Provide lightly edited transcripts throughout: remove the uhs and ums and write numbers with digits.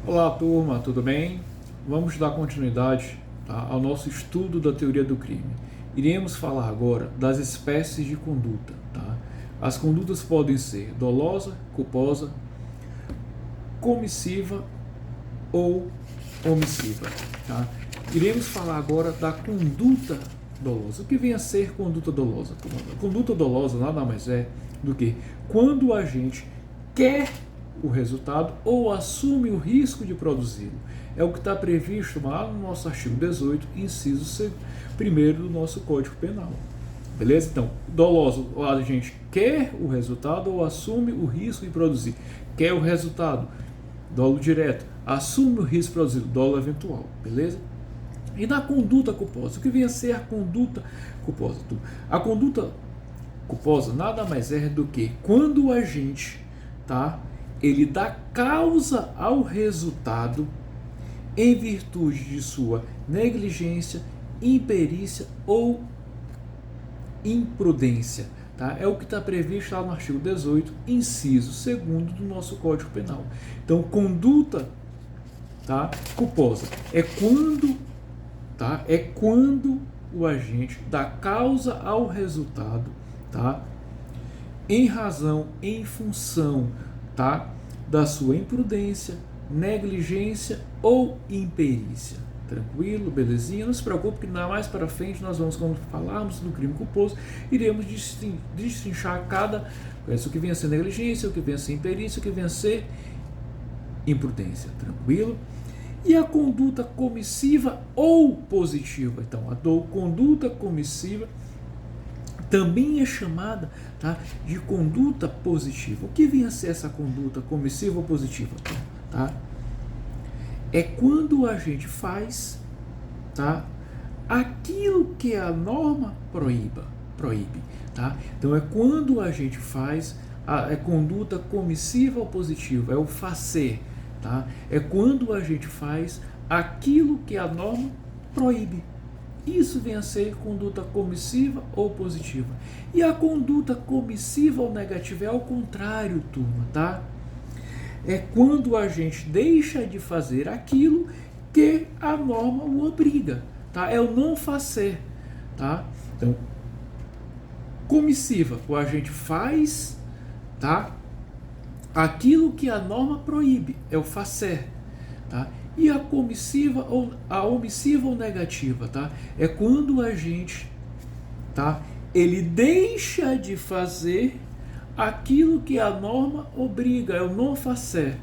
Olá, turma, tudo bem? Vamos dar continuidade, tá, ao nosso estudo da teoria do crime. Iremos falar agora das espécies de conduta. Tá? As condutas podem ser dolosa, culposa, comissiva ou omissiva. Tá? Iremos falar agora da conduta dolosa. O que vem a ser conduta dolosa? A conduta dolosa nada mais é do que quando a gente quer o resultado ou assume o risco de produzi-lo. É o que está previsto lá no nosso artigo 18, inciso 1º do nosso Código Penal. Beleza? Então, doloso, a gente quer o resultado ou assume o risco de produzir. Quer o resultado, dolo direto. Assume o risco de produzir, dolo eventual. Beleza? E na conduta culposa, o que vem a ser a conduta culposa? A conduta culposa nada mais é do que quando o agente, tá, ele dá causa ao resultado em virtude de sua negligência, imperícia ou imprudência. Tá? É o que está previsto lá no artigo 18, inciso 2º do nosso Código Penal. Então, conduta, tá, culposa é quando, tá, o agente dá causa ao resultado, tá, em razão, em função, tá, da sua imprudência, negligência ou imperícia. Tranquilo, belezinha? Não se preocupe que mais para frente nós vamos, quando falarmos do crime culposo, iremos destrinchar o que vem a ser negligência, o que vem a ser imperícia, o que vem a ser imprudência. Tranquilo? E a conduta comissiva ou positiva? Então, a conduta comissiva também é chamada, tá, de conduta positiva. O que vem a ser essa conduta comissiva ou positiva? Tá? É quando a gente faz, tá, aquilo que a norma proíbe. Tá? Então é quando a gente faz a conduta comissiva ou positiva, é o fazer. Tá? É quando a gente faz aquilo que a norma proíbe. Isso vem a ser conduta comissiva ou positiva. E a conduta comissiva ou negativa é ao contrário, turma, tá? É quando a gente deixa de fazer aquilo que a norma o obriga, tá? É o não fazer, tá? Então, comissiva, o agente faz, tá, aquilo que a norma proíbe, é o fazer, tá? E a comissiva ou a omissiva ou negativa, tá? É quando a gente, tá, ele deixa de fazer aquilo que a norma obriga, é o não fazer.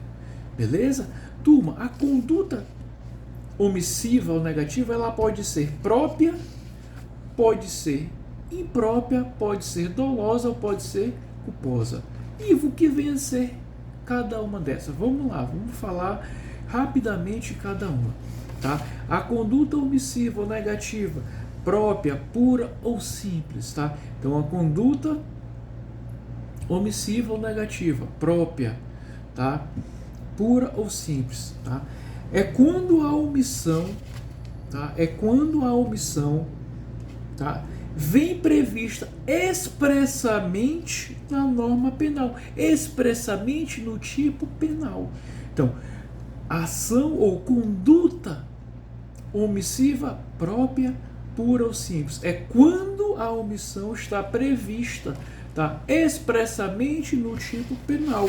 Beleza? Turma, a conduta omissiva ou negativa, ela pode ser própria, pode ser imprópria, pode ser dolosa ou pode ser culposa. E o que vem a ser cada uma dessas? Vamos lá, vamos falar rapidamente cada uma. Tá? A conduta omissiva ou negativa, própria, pura ou simples. Tá? Então, a conduta omissiva ou negativa, própria, tá, pura ou simples. Tá? É quando a omissão, tá, tá, vem prevista expressamente na norma penal, expressamente no tipo penal. Então, ação ou conduta omissiva, própria, pura ou simples. É quando a omissão está prevista, tá, expressamente no tipo penal.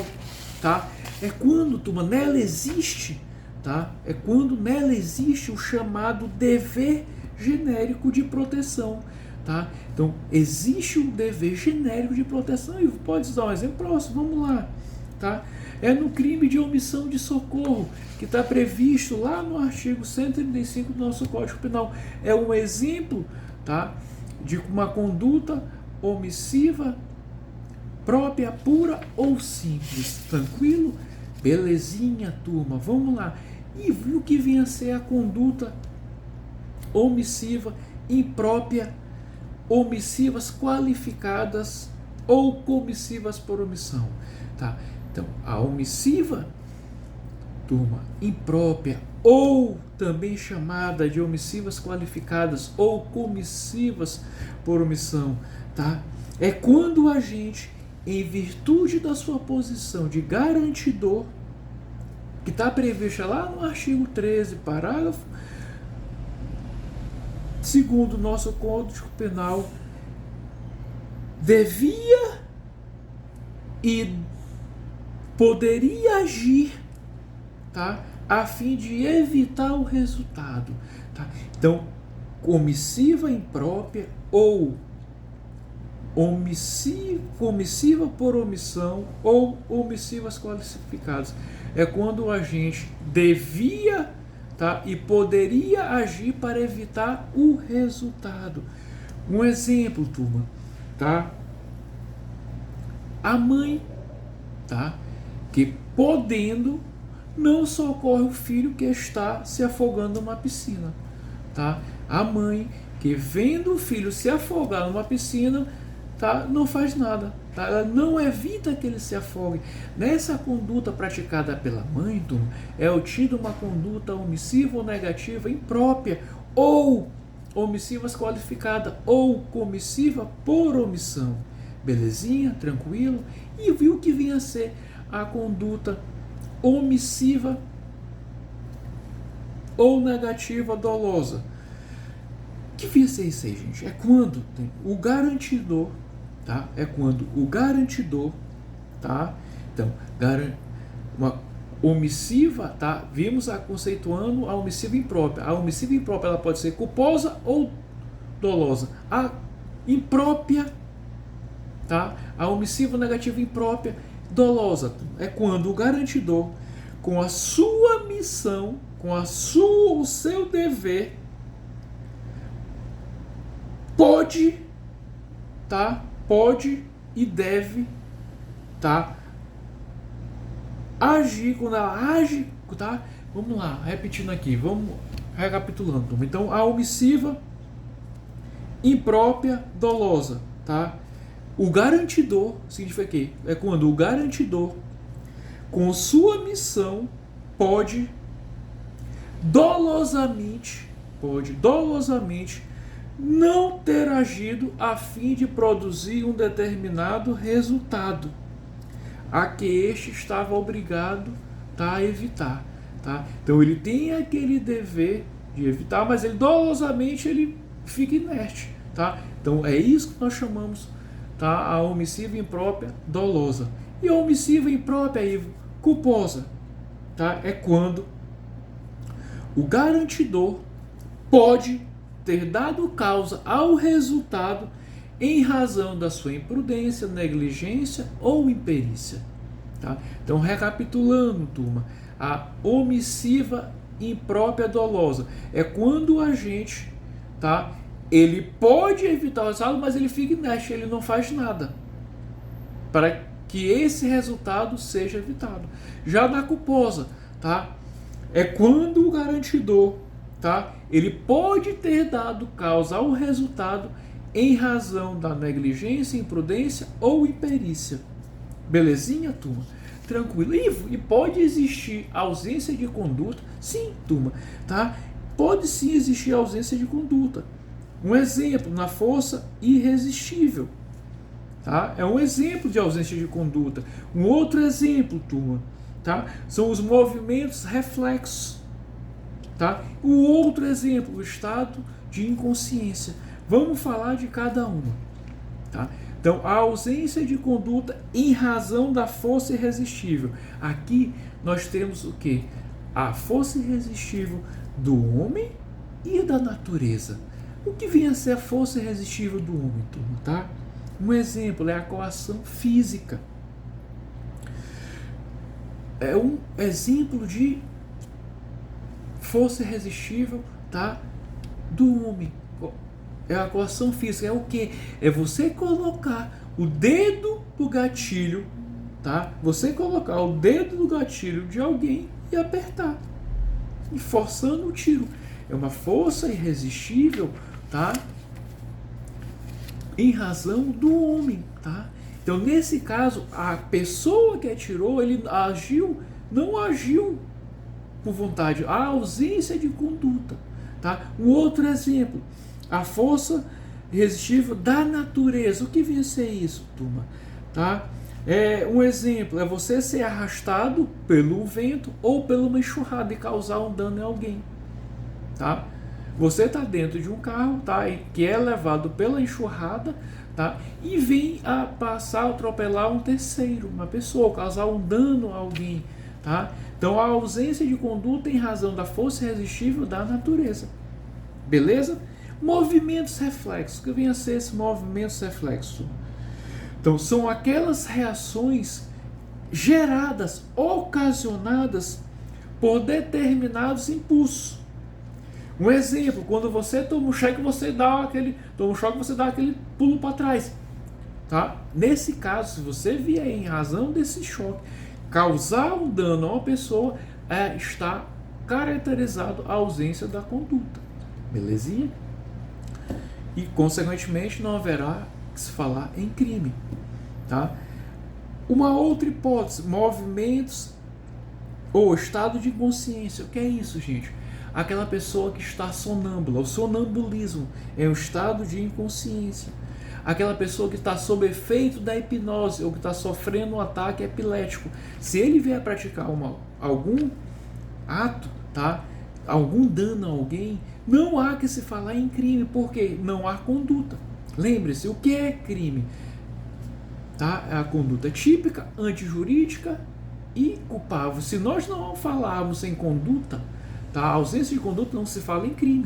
Tá? É quando, turma, nela existe, tá? É quando nela existe o chamado dever genérico de proteção. Tá? Então, existe um dever genérico de proteção. E pode dar um exemplo próximo, vamos lá. Tá? É no crime de omissão de socorro, que está previsto lá no artigo 135 do nosso Código Penal. É um exemplo, tá, de uma conduta omissiva, própria, pura ou simples. Tranquilo? Belezinha, turma. Vamos lá. E o que vem a ser a conduta omissiva, imprópria, omissivas qualificadas ou comissivas por omissão? Tá? Então, a omissiva, turma, imprópria, ou também chamada de omissivas qualificadas ou comissivas por omissão, tá? É quando o agente, em virtude da sua posição de garantidor, que está prevista lá no artigo 13, parágrafo 2º do nosso Código Penal, devia e poderia agir, tá? A fim de evitar o resultado, tá? Então, omissiva imprópria ou omissiva por omissão ou omissivas qualificadas é quando o agente devia, tá, e poderia agir para evitar o resultado. Um exemplo, turma, tá? A mãe, tá, que podendo não socorre o filho que está se afogando numa piscina, tá? A mãe que vendo o filho se afogar numa piscina, tá, não faz nada, tá? Ela não evita que ele se afogue. Nessa conduta praticada pela mãe, turma, é obtida uma conduta omissiva ou negativa imprópria, ou omissivas qualificada, ou comissiva por omissão. Belezinha? Tranquilo? E viu que vinha a ser a conduta omissiva ou negativa dolosa. Que vinha a ser isso aí, gente? É quando o garantidor, tá? É quando o garantidor, tá? Então, uma omissiva, tá? Vimos a conceituando a omissiva imprópria. A omissiva imprópria ela pode ser culposa ou dolosa. A imprópria, tá? A omissiva negativa imprópria dolosa é quando o garantidor, com a sua missão, com o seu dever, pode, tá? Pode e deve, tá? Agir, quando ela age, tá? Vamos lá, repetindo aqui, vamos recapitulando. Então, a omissiva imprópria dolosa, tá? O garantidor significa que é quando o garantidor, com sua missão, pode dolosamente não ter agido a fim de produzir um determinado resultado a que este estava obrigado, tá, a evitar, tá? Então ele tem aquele dever de evitar, mas ele dolosamente ele fica inerte, tá? Então é isso que nós chamamos, tá, a omissiva imprópria dolosa. E a omissiva imprópria culposa, tá? É quando o garantidor pode ter dado causa ao resultado em razão da sua imprudência, negligência ou imperícia, tá? Então, recapitulando, turma, a omissiva imprópria dolosa é quando o agente, tá, ele pode evitar o resultado, mas ele fica inerte, ele não faz nada para que esse resultado seja evitado. Já na culposa, tá, é quando o garantidor, tá, ele pode ter dado causa ao resultado em razão da negligência, imprudência ou imperícia. Belezinha, turma? Tranquilo. E pode existir ausência de conduta? Sim, turma, tá? Pode sim existir ausência de conduta. Um exemplo, na força irresistível, tá? É um exemplo de ausência de conduta. Um outro exemplo, turma, tá, são os movimentos reflexos, tá? O outro exemplo, o estado de inconsciência. Vamos falar de cada uma, tá? Então, a ausência de conduta em razão da força irresistível. Aqui nós temos o quê? A força irresistível do homem e da natureza. O que vem a ser a força irresistível do homem, turma, tá? Um exemplo é a coação física. É um exemplo de força irresistível, tá, do homem. É a coação física. É o que? É você colocar o dedo do gatilho, tá? Você colocar o dedo do gatilho de alguém e apertar, e forçando o tiro. É uma força irresistível, tá, em razão do homem, tá? Então, nesse caso, a pessoa que atirou, ele não agiu por vontade, a ausência de conduta, tá? Um outro exemplo, a força irresistível da natureza. O que vem a ser isso, turma? Tá? Um exemplo é você ser arrastado pelo vento ou pela uma enxurrada e causar um dano em alguém, tá? Você está dentro de um carro, tá? Que é levado pela enxurrada, tá? E vem a passar, atropelar um terceiro, uma pessoa, causar um dano a alguém, tá? Então a ausência de conduta em razão da força irresistível da natureza, beleza? Movimentos reflexos, que vem a ser esses movimentos reflexos? Então são aquelas reações geradas, ocasionadas por determinados impulsos. Um exemplo, quando você toma um choque, você dá aquele pulo para trás, tá? Nesse caso, se você vier em razão desse choque causar um dano a uma pessoa, está caracterizado a ausência da conduta, belezinha? E consequentemente não haverá que se falar em crime, tá? Uma outra hipótese, movimentos ou estado de inconsciência. O que é isso, gente? Aquela pessoa que está sonâmbula. O sonambulismo é um estado de inconsciência. Aquela pessoa que está sob efeito da hipnose ou que está sofrendo um ataque epilético. Se ele vier praticar algum ato, tá? Algum dano a alguém, não há que se falar em crime, porque não há conduta. Lembre-se, o que é crime? Tá? É a conduta típica, antijurídica e culpável. Se nós não falarmos em conduta, tá? A ausência de conduta não se fala em crime.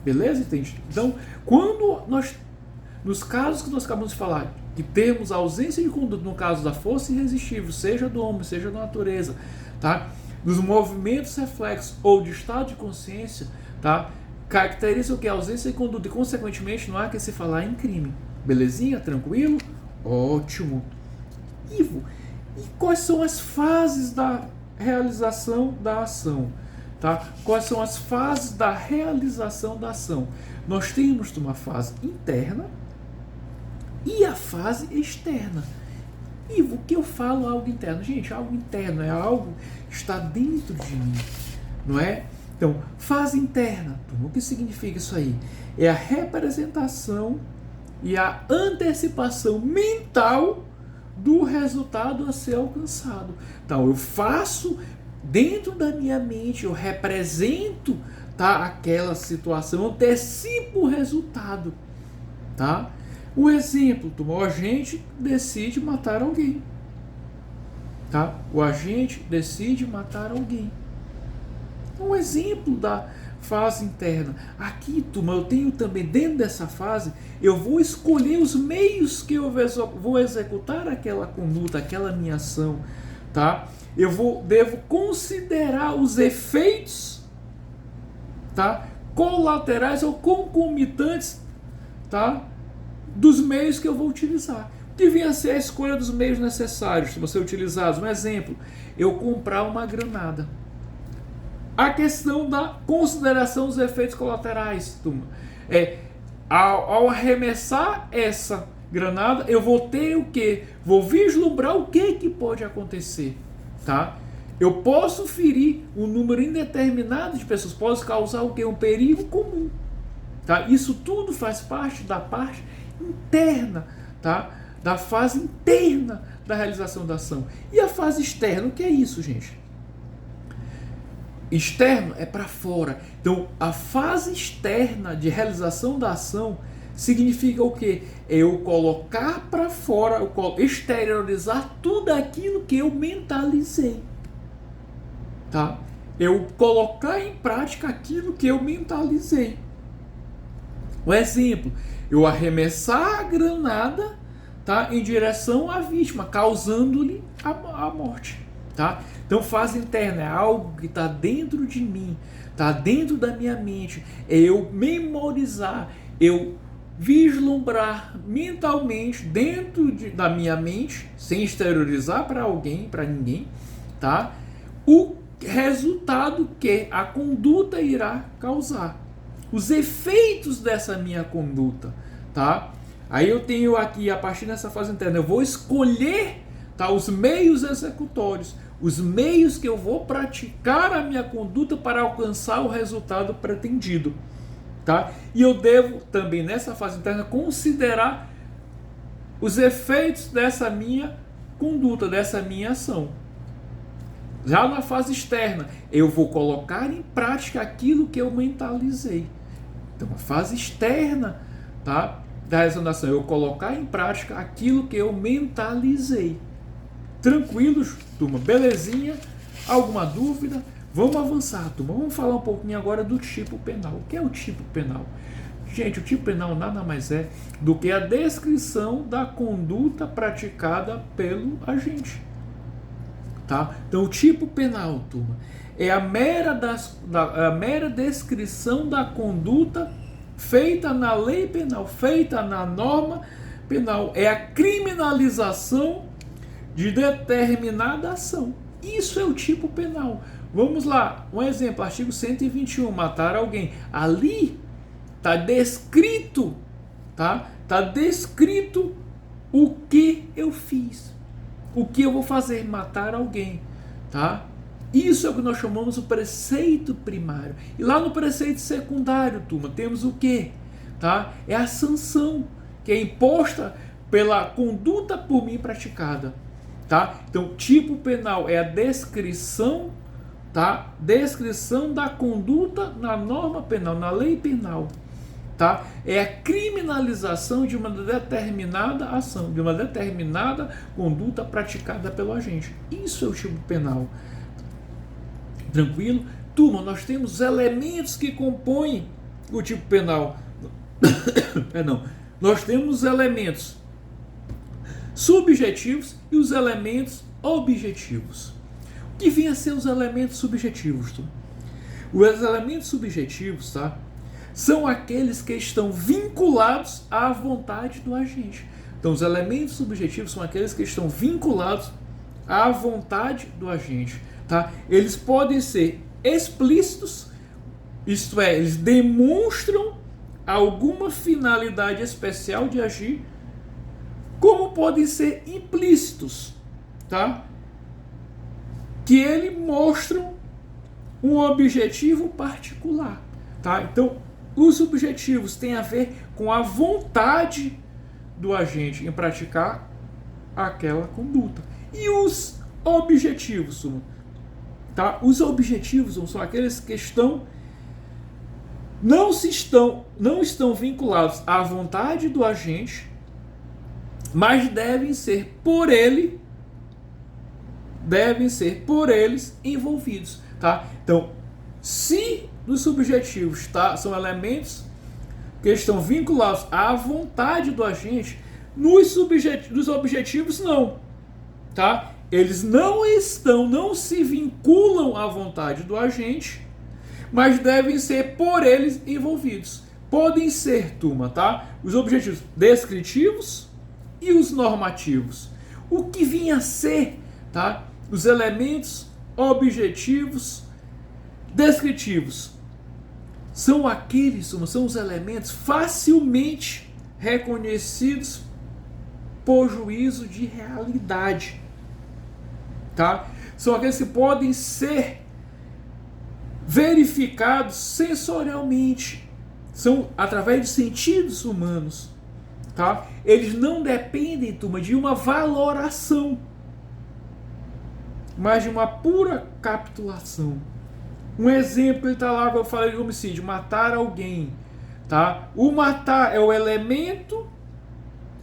Beleza? Entende? Então, quando nós, nos casos que nós acabamos de falar, que temos a ausência de conduta, no caso da força irresistível, seja do homem, seja da natureza, tá? Dos movimentos reflexos ou de estado de consciência, tá? Caracteriza o que é ausência de conduta e, consequentemente, não há que se falar em crime. Belezinha? Tranquilo? Ótimo. Ivo, e quais são as fases da realização da ação? Tá? Quais são as fases da realização da ação? Nós temos uma fase interna e a fase externa. Ivo, o que eu falo algo interno? Gente, algo interno é algo que está dentro de mim, não é? Então, fase interna, o que significa isso aí? É a representação e a antecipação mental do resultado a ser alcançado. Então, eu faço dentro da minha mente, eu represento, tá, aquela situação, eu antecipo o resultado, tá? Um exemplo, o agente decide matar alguém, tá? O agente decide matar alguém. Um exemplo da fase interna. Aqui, turma, eu tenho também, dentro dessa fase, eu vou escolher os meios que eu vou executar aquela conduta, aquela minha ação, tá? Devo considerar os efeitos, tá? Colaterais ou concomitantes, tá? Dos meios que eu vou utilizar. Que venha a ser a escolha dos meios necessários para ser utilizados. Um exemplo, eu comprar uma granada. A questão da consideração dos efeitos colaterais, turma. Ao arremessar essa granada, eu vou ter o quê? Vou vislumbrar o que pode acontecer, tá? Eu posso ferir um número indeterminado de pessoas, posso causar o quê? Um perigo comum, tá? Isso tudo faz parte da parte interna, tá? Da fase interna da realização da ação. E a fase externa, o que é isso, gente? Externo é para fora. Então, a fase externa de realização da ação significa o quê? É eu colocar para fora, exteriorizar tudo aquilo que eu mentalizei, tá? Eu colocar em prática aquilo que eu mentalizei. Um exemplo, eu arremessar a granada, tá, em direção à vítima, causando-lhe a morte, tá? Então, fase interna é algo que está dentro de mim, está dentro da minha mente. É eu memorizar, eu vislumbrar mentalmente dentro da minha mente, sem exteriorizar para alguém, para ninguém, tá? O resultado que a conduta irá causar, os efeitos dessa minha conduta, tá? Aí eu tenho aqui, a partir dessa fase interna, eu vou escolher, tá, os meios executórios, os meios que eu vou praticar a minha conduta para alcançar o resultado pretendido, tá? E eu devo também, nessa fase interna, considerar os efeitos dessa minha conduta, dessa minha ação. Já na fase externa, eu vou colocar em prática aquilo que eu mentalizei. Então, a fase externa, tá, da realização, eu colocar em prática aquilo que eu mentalizei. Tranquilos, turma? Belezinha? Alguma dúvida? Vamos avançar, turma. Vamos falar um pouquinho agora do tipo penal. O que é o tipo penal? Gente, o tipo penal nada mais é do que a descrição da conduta praticada pelo agente. Tá? Então, o tipo penal, turma, é a mera descrição da conduta feita na lei penal, feita na norma penal. É a criminalização de determinada ação. Isso é o tipo penal. Vamos lá, um exemplo, artigo 121, matar alguém. Ali está descrito, tá? Está descrito o que eu fiz. O que eu vou fazer? Matar alguém, tá? Isso é o que nós chamamos o preceito primário. E lá no preceito secundário, turma, temos o quê? Tá? É a sanção que é imposta pela conduta por mim praticada, tá? Então, tipo penal é a descrição, tá? Descrição da conduta na norma penal, na lei penal. Tá? É a criminalização de uma determinada ação, de uma determinada conduta praticada pelo agente. Isso é o tipo penal. Tranquilo? Turma, nós temos elementos que compõem o tipo penal. Perdão. Nós temos os elementos subjetivos e os elementos objetivos. O que vem a ser os elementos subjetivos, turma? Os elementos subjetivos, tá? São aqueles que estão vinculados à vontade do agente. Então, os elementos subjetivos são aqueles que estão vinculados à vontade do agente. Tá? Eles podem ser explícitos, isto é, eles demonstram alguma finalidade especial de agir, como podem ser implícitos, tá? Que eles mostram um objetivo particular. Tá? Então, os objetivos têm a ver com a vontade do agente em praticar aquela conduta. E os objetivos, tá? Os objetivos são aqueles que não estão vinculados à vontade do agente, mas devem ser por eles envolvidos, tá? Então, se nos subjetivos, tá, são elementos que estão vinculados à vontade do agente, nos objetivos não, tá? Eles não se vinculam à vontade do agente, mas devem ser por eles envolvidos. Podem ser, turma, tá? Os objetivos descritivos e os normativos. O que vinha a ser, tá? Os elementos objetivos descritivos são os elementos facilmente reconhecidos por juízo de realidade, tá? São aqueles que podem ser verificados sensorialmente, são através de sentidos humanos, tá? Eles não dependem, turma, de uma valoração, mas de uma pura capitulação. Um exemplo, ele está lá, eu falei de homicídio, matar alguém, tá? O matar é o elemento,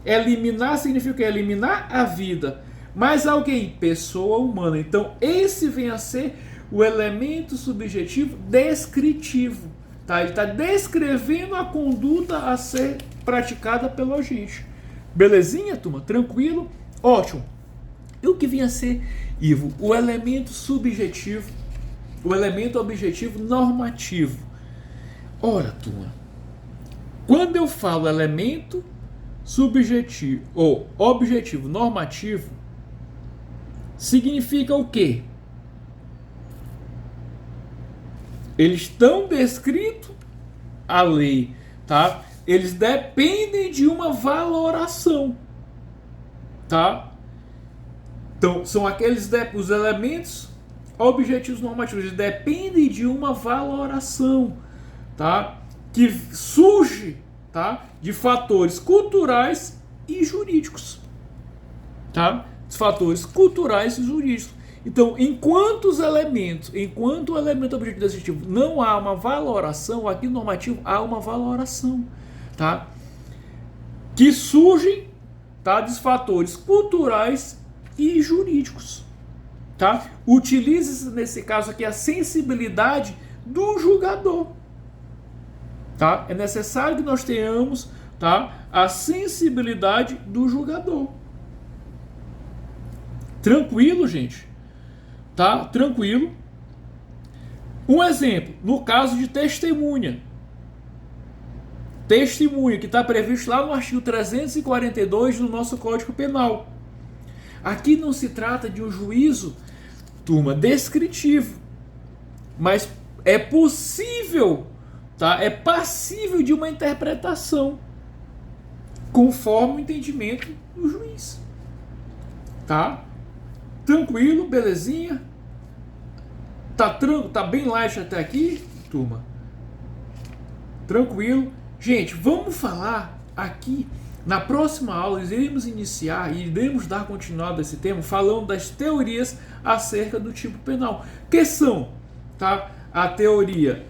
eliminar significa eliminar a vida, mas alguém, pessoa humana. Então, esse vem a ser o elemento subjetivo descritivo, tá? Ele está descrevendo a conduta a ser praticada pelo agente. Belezinha, turma? Tranquilo? Ótimo. E o que vinha a ser, Ivo? O elemento subjetivo, o elemento objetivo normativo. Ora, turma, quando eu falo elemento subjetivo ou objetivo normativo, significa o quê? Eles estão descritos à lei, tá? Eles dependem de uma valoração, tá? Então, são aqueles os elementos objetivos normativos, eles dependem de uma valoração, tá? Que surge, tá? De fatores culturais e jurídicos, tá? os fatores culturais e jurídicos. Então, enquanto o elemento objetivo descritivo não há uma valoração, aqui no normativo há uma valoração, tá? Que surgem, tá, dos fatores culturais e jurídicos, tá? Utiliza-se nesse caso aqui a sensibilidade do julgador, tá? É necessário que nós tenhamos, tá, a sensibilidade do julgador. Tranquilo, gente? Tá? Tranquilo. Um exemplo, no caso de testemunha. Testemunha, que está previsto lá no artigo 342 do nosso Código Penal. Aqui não se trata de um juízo, turma, descritivo. Mas é possível, tá? É passível de uma interpretação conforme o entendimento do juiz. Tá? Tranquilo, belezinha? Tá bem light até aqui, turma? Tranquilo. Gente, vamos falar aqui, na próxima aula, iremos iniciar e iremos dar continuidade a esse tema, falando das teorias acerca do tipo penal. Que são, tá? A teoria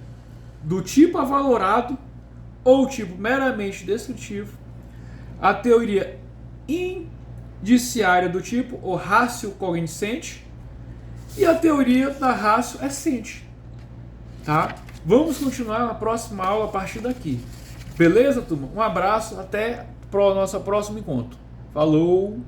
do tipo avalorado ou tipo meramente descritivo, a teoria indiciária do tipo o ratio cognoscente e a teoria da ratio essente, tá? Vamos continuar na próxima aula a partir daqui. Beleza, turma? Um abraço, até o nosso próximo encontro. Falou!